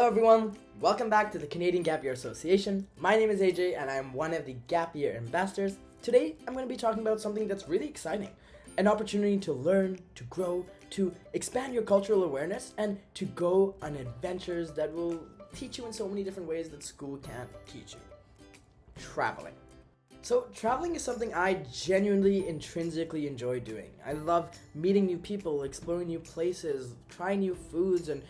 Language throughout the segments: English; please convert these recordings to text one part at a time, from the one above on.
Hello everyone, welcome back to the Canadian Gap Year Association. My name is AJ and I am one of the Gap Year Ambassadors. Today I'm going to be talking about something that's really exciting. An opportunity to learn, to grow, to expand your cultural awareness, and to go on adventures that will teach you in so many different ways that school can't teach you. Traveling. So traveling is something I genuinely intrinsically enjoy doing. I love meeting new people, exploring new places, trying new foods, and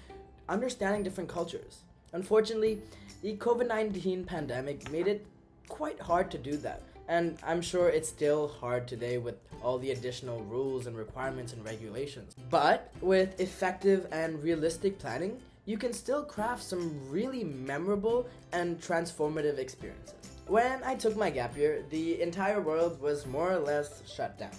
understanding different cultures. Unfortunately, the COVID-19 pandemic made it quite hard to do that. And I'm sure it's still hard today with all the additional rules and requirements and regulations. But with effective and realistic planning, you can still craft some really memorable and transformative experiences. When I took my gap year, the entire world was more or less shut down.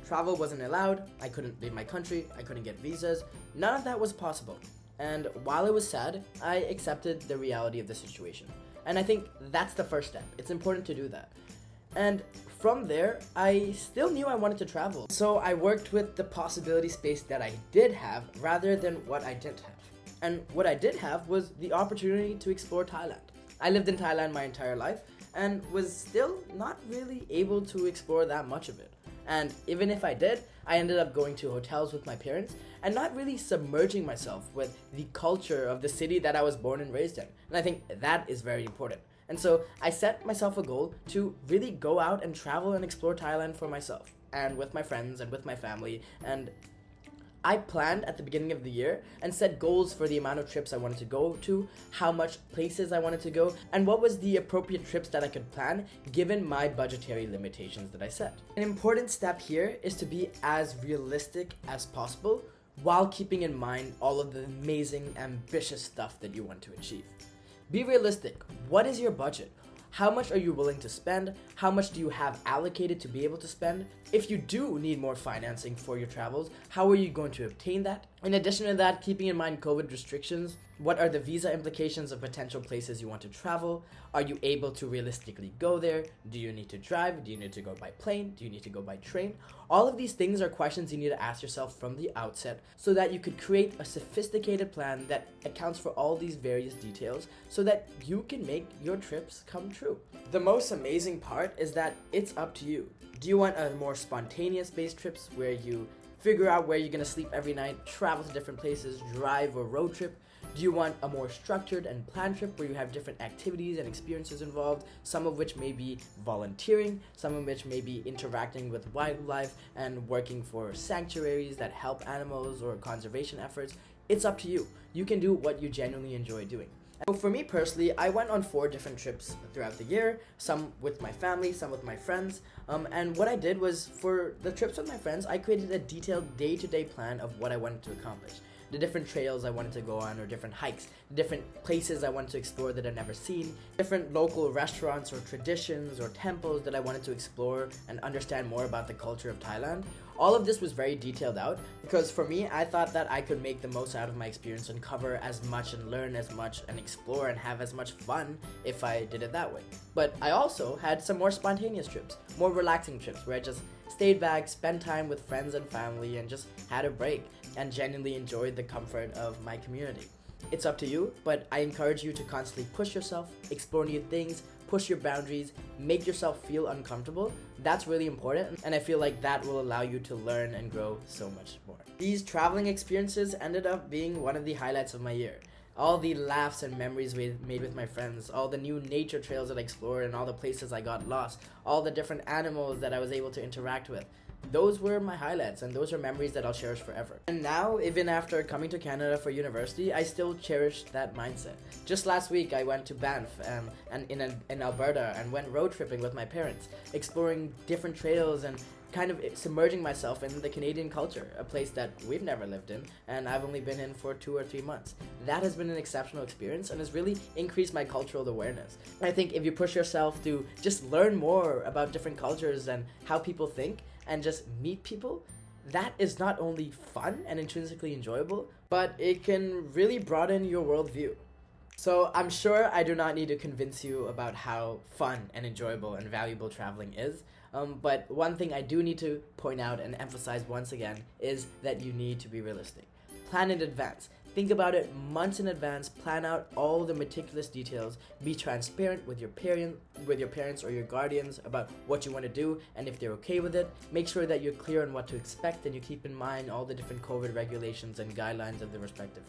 Travel wasn't allowed, I couldn't leave my country, I couldn't get visas, none of that was possible. And while it was sad, I accepted the reality of the situation. And I think that's the first step. It's important to do that. And from there, I still knew I wanted to travel. So I worked with the possibility space that I did have rather than what I didn't have. And what I did have was the opportunity to explore Thailand. I lived in Thailand my entire life and was still not really able to explore that much of it. And even if I did, I ended up going to hotels with my parents and not really submerging myself with the culture of the city that I was born and raised in. And I think that is very important. And so I set myself a goal to really go out and travel and explore Thailand for myself and with my friends and with my family. And I planned at the beginning of the year and set goals for the amount of trips I wanted to go to, how much places I wanted to go, and what was the appropriate trips that I could plan given my budgetary limitations that I set. An important step here is to be as realistic as possible while keeping in mind all of the amazing, ambitious stuff that you want to achieve. Be realistic. What is your budget? How much are you willing to spend? How much do you have allocated to be able to spend? If you do need more financing for your travels, how are you going to obtain that? In addition to that, keeping in mind COVID restrictions, what are the visa implications of potential places you want to travel? Are you able to realistically go there? Do you need to drive? Do you need to go by plane? Do you need to go by train? All of these things are questions you need to ask yourself from the outset so that you could create a sophisticated plan that accounts for all these various details so that you can make your trips come true. The most amazing part is that it's up to you. Do you want a more spontaneous based trips where you figure out where you're gonna sleep every night, travel to different places, drive or road trip? Do you want a more structured and planned trip where you have different activities and experiences involved, some of which may be volunteering, some of which may be interacting with wildlife and working for sanctuaries that help animals or conservation efforts? It's up to you. You can do what you genuinely enjoy doing. So for me personally, I went on 4 different trips throughout the year, some with my family, some with my friends, and what I did was for the trips with my friends, I created a detailed day-to-day plan of what I wanted to accomplish. The different trails I wanted to go on or different hikes, different places I wanted to explore that I'd never seen, different local restaurants or traditions or temples that I wanted to explore and understand more about the culture of Thailand. All of this was very detailed out because for me, I thought that I could make the most out of my experience and cover as much and learn as much and explore and have as much fun if I did it that way. But I also had some more spontaneous trips, more relaxing trips where I just stayed back, spent time with friends and family, and just had a break and genuinely enjoyed the comfort of my community. It's up to you, but I encourage you to constantly push yourself, explore new things, push your boundaries, make yourself feel uncomfortable. That's really important, and I feel like that will allow you to learn and grow so much more. These traveling experiences ended up being one of the highlights of my year. All the laughs and memories we made with my friends, all the new nature trails that I explored and all the places I got lost, all the different animals that I was able to interact with. Those were my highlights and those are memories that I'll cherish forever. And now, even after coming to Canada for university, I still cherish that mindset. Just last week, I went to Banff and in Alberta and went road tripping with my parents, exploring different trails and kind of submerging myself in the Canadian culture, a place that we've never lived in and I've only been in for 2 or 3 months. That has been an exceptional experience and has really increased my cultural awareness. I think if you push yourself to just learn more about different cultures and how people think and just meet people, that is not only fun and intrinsically enjoyable, but it can really broaden your worldview. So I'm sure I do not need to convince you about how fun and enjoyable and valuable traveling is. But one thing I do need to point out and emphasize once again is that you need to be realistic. Plan in advance. Think about it months in advance, plan out all the meticulous details, be transparent with your parents or your guardians about what you want to do and if they're okay with it. Make sure that you're clear on what to expect and you keep in mind all the different COVID regulations and guidelines of the respective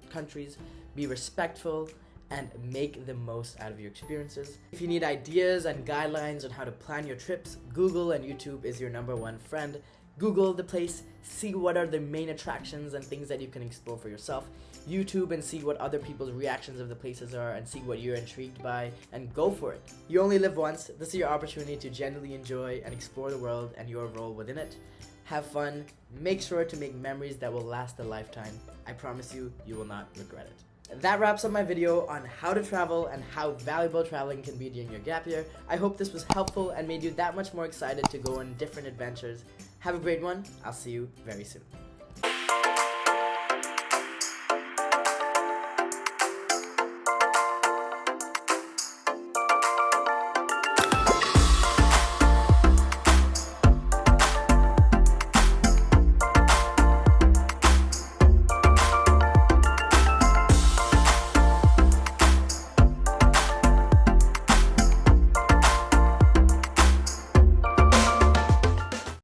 countries. Be respectful and make the most out of your experiences. If you need ideas and guidelines on how to plan your trips, Google and YouTube is your #1 friend. Google the place, see what are the main attractions and things that you can explore for yourself. YouTube and see what other people's reactions of the places are and see what you're intrigued by and go for it. You only live once. This is your opportunity to genuinely enjoy and explore the world and your role within it. Have fun. Make sure to make memories that will last a lifetime. I promise you, you will not regret it. That wraps up my video on how to travel and how valuable traveling can be during your gap year. I hope this was helpful and made you that much more excited to go on different adventures. Have a great one. I'll see you very soon.